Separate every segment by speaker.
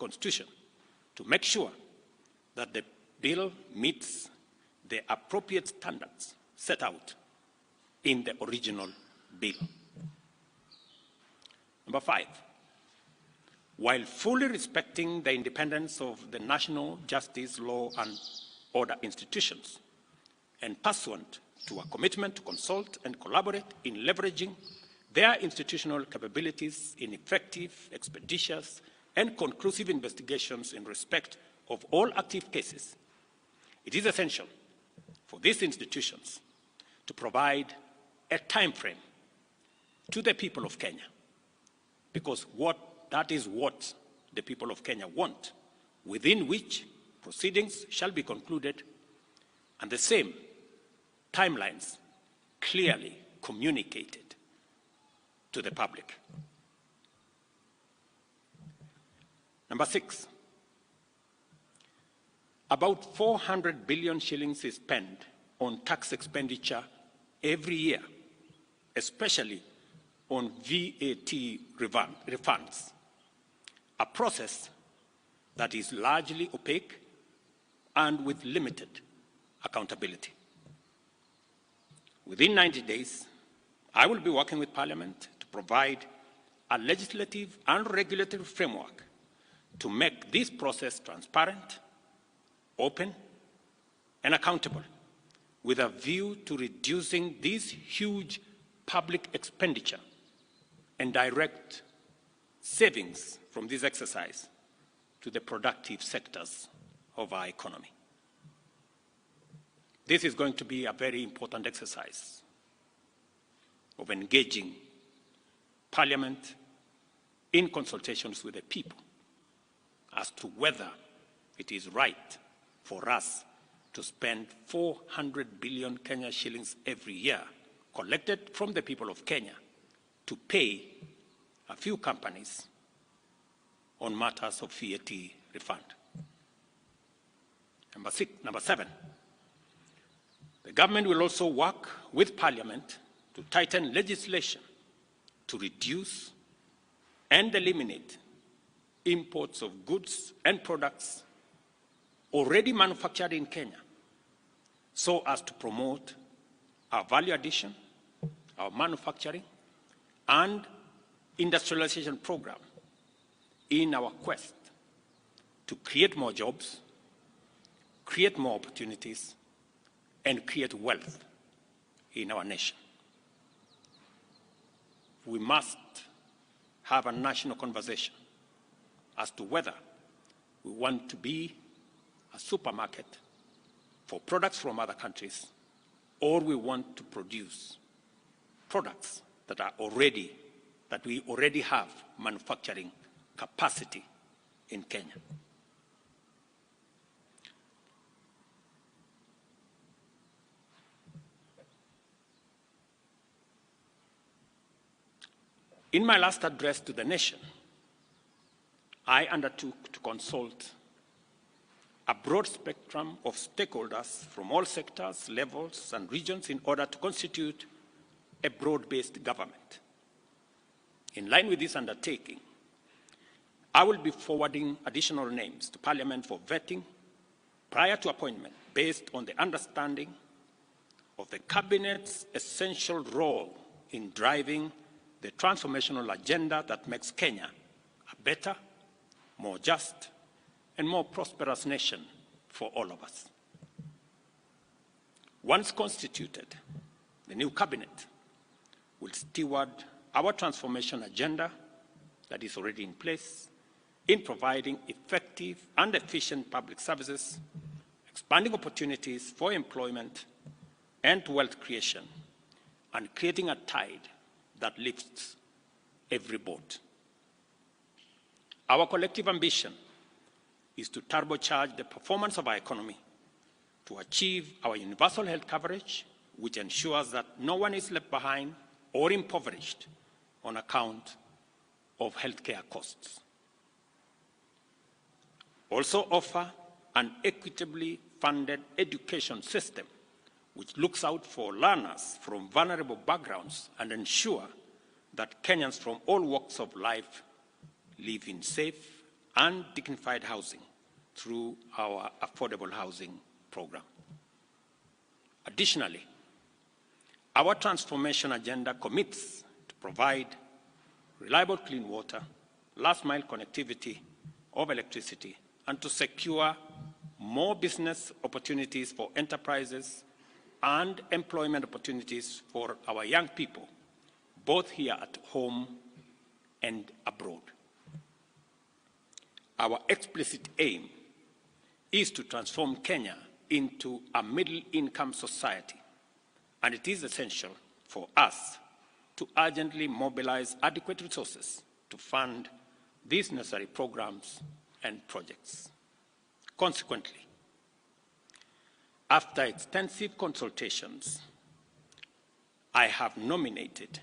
Speaker 1: Constitution to make sure that the bill meets the appropriate standards set out in the original bill. Number 5, while fully respecting the independence of the national justice, law, and order institutions, and pursuant to a commitment to consult and collaborate in leveraging their institutional capabilities in effective, expeditious, and conclusive investigations in respect of all active cases, it is essential for these institutions to provide a time frame to the people of Kenya, because that is what the people of Kenya want, within which proceedings shall be concluded, and the same timelines clearly communicated to the public. Number 6, about 400 billion shillings is spent on tax expenditure every year, especially on VAT refunds, a process that is largely opaque and with limited accountability. Within 90 days, I will be working with Parliament to provide a legislative and regulatory framework to make this process transparent, open, and accountable, with a view to reducing this huge public expenditure and direct savings from this exercise to the productive sectors of our economy. This is going to be a very important exercise of engaging Parliament in consultations with the people as to whether it is right for us to spend 400 billion Kenya shillings every year collected from the people of Kenya to pay a few companies on matters of VAT refund. Number 7, the government will also work with Parliament to tighten legislation to reduce and eliminate imports of goods and products already manufactured in Kenya, so as to promote our value addition, our manufacturing, and industrialization program in our quest to create more jobs, create more opportunities, and create wealth in our nation. We must have a national conversation as to whether we want to be a supermarket for products from other countries, or we want to produce products that we already have manufacturing capacity in Kenya. In my last address to the nation, I undertook to consult a broad spectrum of stakeholders from all sectors, levels, and regions in order to constitute a broad-based government. In line with this undertaking, I will be forwarding additional names to Parliament for vetting prior to appointment, based on the understanding of the Cabinet's essential role in driving the transformational agenda that makes Kenya a better, more just, and more prosperous nation for all of us. Once constituted, the new cabinet will steward our transformation agenda that is already in place in providing effective and efficient public services, expanding opportunities for employment and wealth creation, and creating a tide that lifts every boat. Our collective ambition is to turbocharge the performance of our economy, to achieve our universal health coverage, which ensures that no one is left behind or impoverished on account of healthcare costs. Also offer an equitably funded education system which looks out for learners from vulnerable backgrounds and ensure that Kenyans from all walks of life live in safe and dignified housing through our affordable housing program. Additionally, our transformation agenda commits to provide reliable clean water, last-mile connectivity of electricity, and to secure more business opportunities for enterprises and employment opportunities for our young people, both here at home and abroad. Our explicit aim is to transform Kenya into a middle-income society, and it is essential for us to urgently mobilize adequate resources to fund these necessary programs and projects. Consequently, after extensive consultations, I have nominated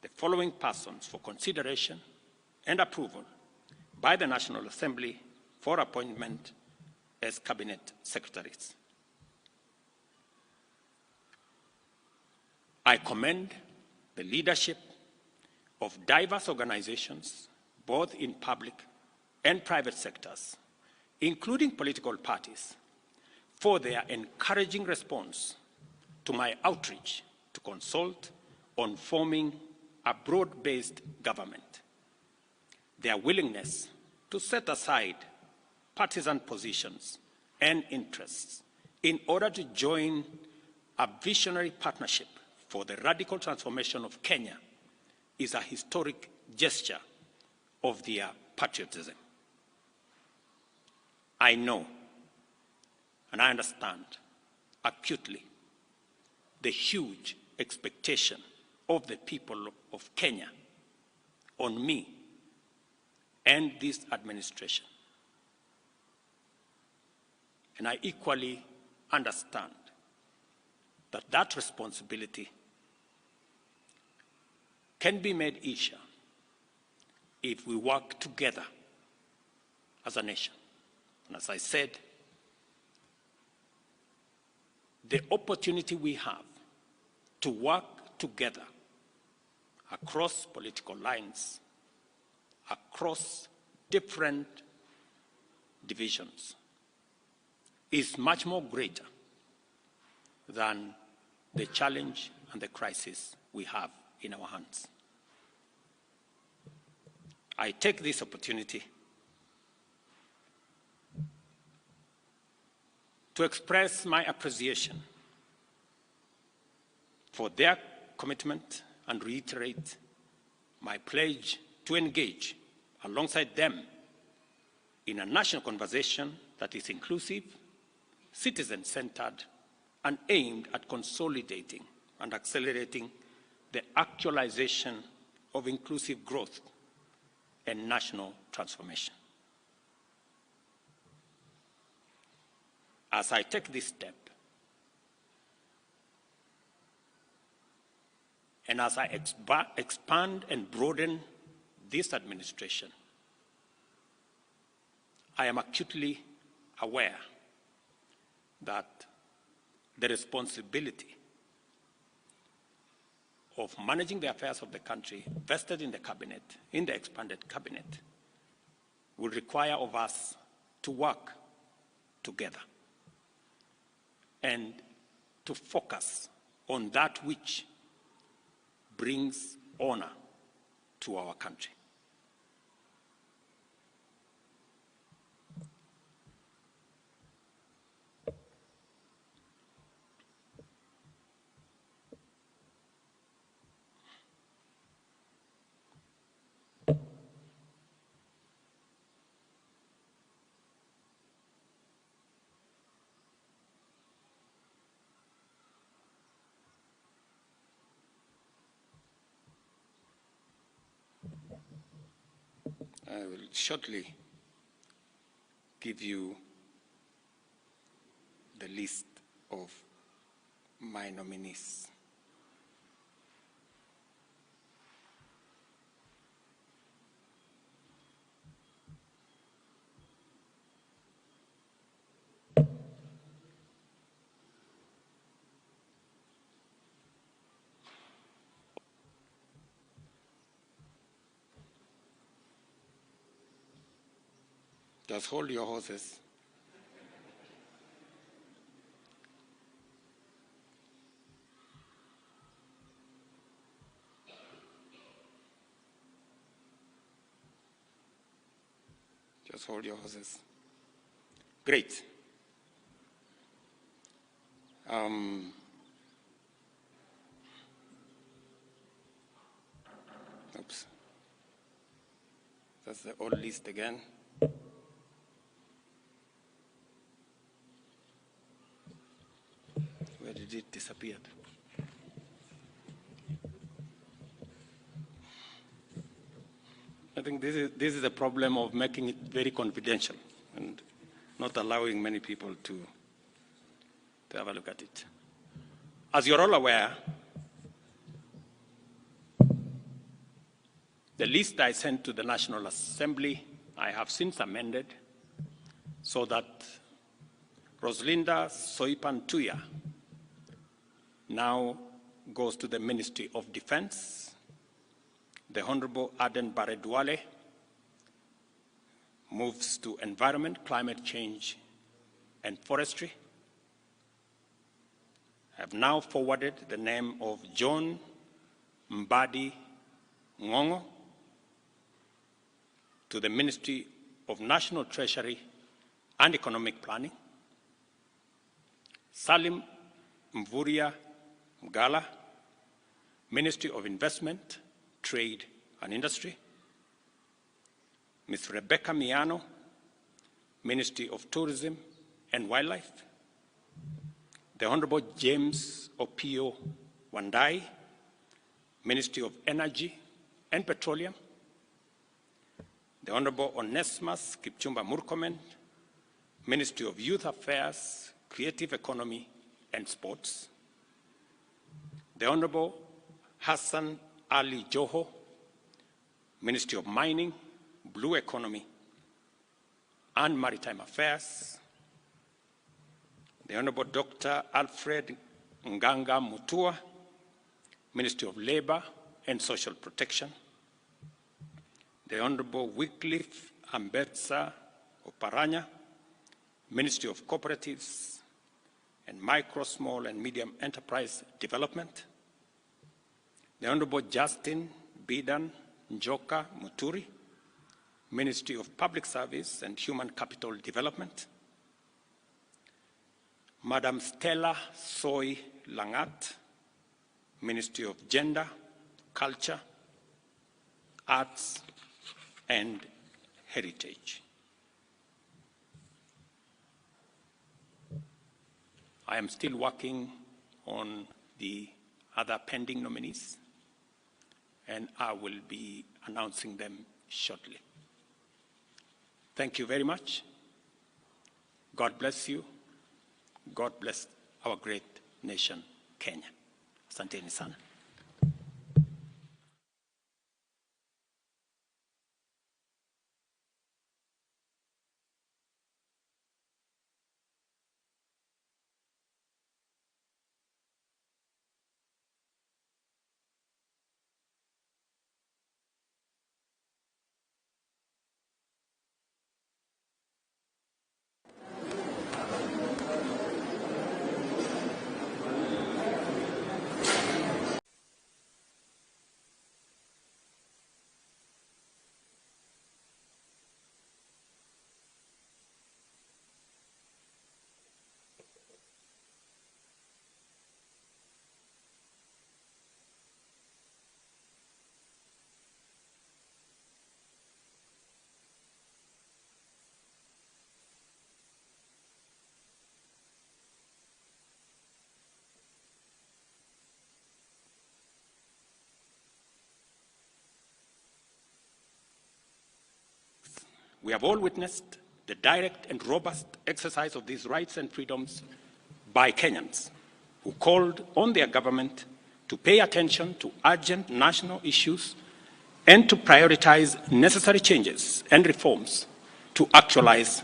Speaker 1: the following persons for consideration and approval by the National Assembly for appointment as Cabinet Secretaries. I commend the leadership of diverse organizations, both in public and private sectors, including political parties, for their encouraging response to my outreach to consult on forming a broad-based government. Their willingness to set aside partisan positions and interests in order to join a visionary partnership for the radical transformation of Kenya is a historic gesture of their patriotism. I know and I understand acutely the huge expectation of the people of Kenya on me and this administration. And I equally understand that that responsibility can be made easier if we work together as a nation. And as I said, the opportunity we have to work together across political lines, across different divisions, is much more greater than the challenge and the crisis we have in our hands. I take this opportunity to express my appreciation for their commitment and reiterate my pledge to engage alongside them in a national conversation that is inclusive, citizen-centered, and aimed at consolidating and accelerating the actualization of inclusive growth and national transformation. As I take this step, and as I expand and broaden this administration, I am acutely aware that the responsibility of managing the affairs of the country vested in the cabinet, in the expanded cabinet, will require of us to work together and to focus on that which brings honor to our country. I will shortly give you the list of my nominees. Just hold your horses. Just hold your horses. Great. Oops. That's the old list again. Where did it disappear? I think this is a problem of making it very confidential and not allowing many people to have a look at it. As you're all aware, the list I sent to the National Assembly, I have since amended so that Roslinda Soipan Tuya now goes to the Ministry of Defense. The Honorable Aden Baredwale moves to Environment, Climate Change, and Forestry. I have now forwarded the name of John Mbadi Ngongo to the Ministry of National Treasury and Economic Planning. Salim Mvuria Mgala, Ministry of Investment, Trade and Industry. Ms. Rebecca Miano, Ministry of Tourism and Wildlife. The Honorable James Opio Wandai, Ministry of Energy and Petroleum. The Honorable Onesimus Kipchumba Murkomen, Ministry of Youth Affairs, Creative Economy and Sports. The Honorable Hassan Ali Joho, Ministry of Mining, Blue Economy and Maritime Affairs. The Honorable Dr. Alfred Nganga Mutua, Ministry of Labor and Social Protection. The Honorable Wycliffe Ambetsa Oparanya, Ministry of Cooperatives and Micro, Small and Medium Enterprise Development. The Honorable Justin Bidan Njoka Muturi, Ministry of Public Service and Human Capital Development. Madam Stella Soy Langat, Ministry of Gender, Culture, Arts and Heritage. I am still working on the other pending nominees, and I will be announcing them shortly. Thank you very much. God bless you. God bless our great nation, Kenya. Asanteni sana. We have all witnessed the direct and robust exercise of these rights and freedoms by Kenyans who called on their government to pay attention to urgent national issues and to prioritize necessary changes and reforms to actualize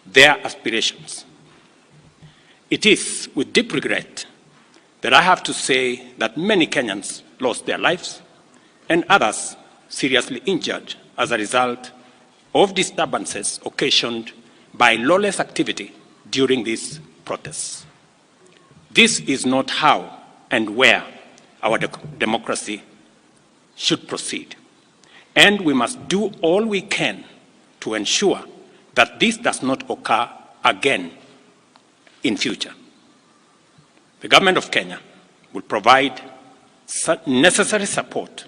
Speaker 1: their aspirations. It is with deep regret that I have to say that many Kenyans lost their lives and others seriously injured as a result of disturbances occasioned by lawless activity during these protests. This is not how and where our democracy should proceed. And we must do all we can to ensure that this does not occur again in future. The government of Kenya will provide necessary support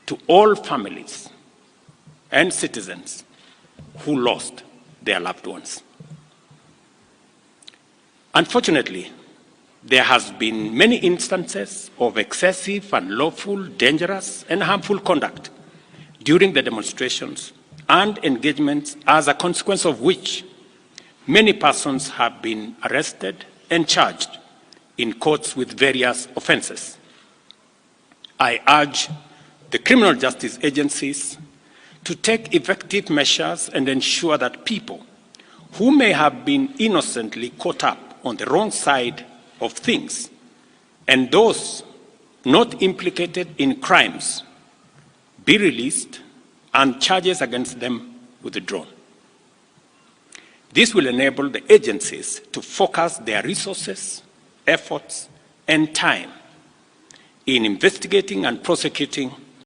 Speaker 1: to all families and citizens who lost their loved ones. Unfortunately, there has been many instances of excessive, unlawful, dangerous, and harmful conduct during the demonstrations and engagements, as a consequence of which many persons have been arrested and charged in courts with various offenses. I urge the criminal justice agencies to take effective measures and ensure that people who may have been innocently caught up on the wrong side of things and those not implicated in crimes be released and charges against them withdrawn. This will enable the agencies to focus their resources, efforts, and time in investigating and prosecuting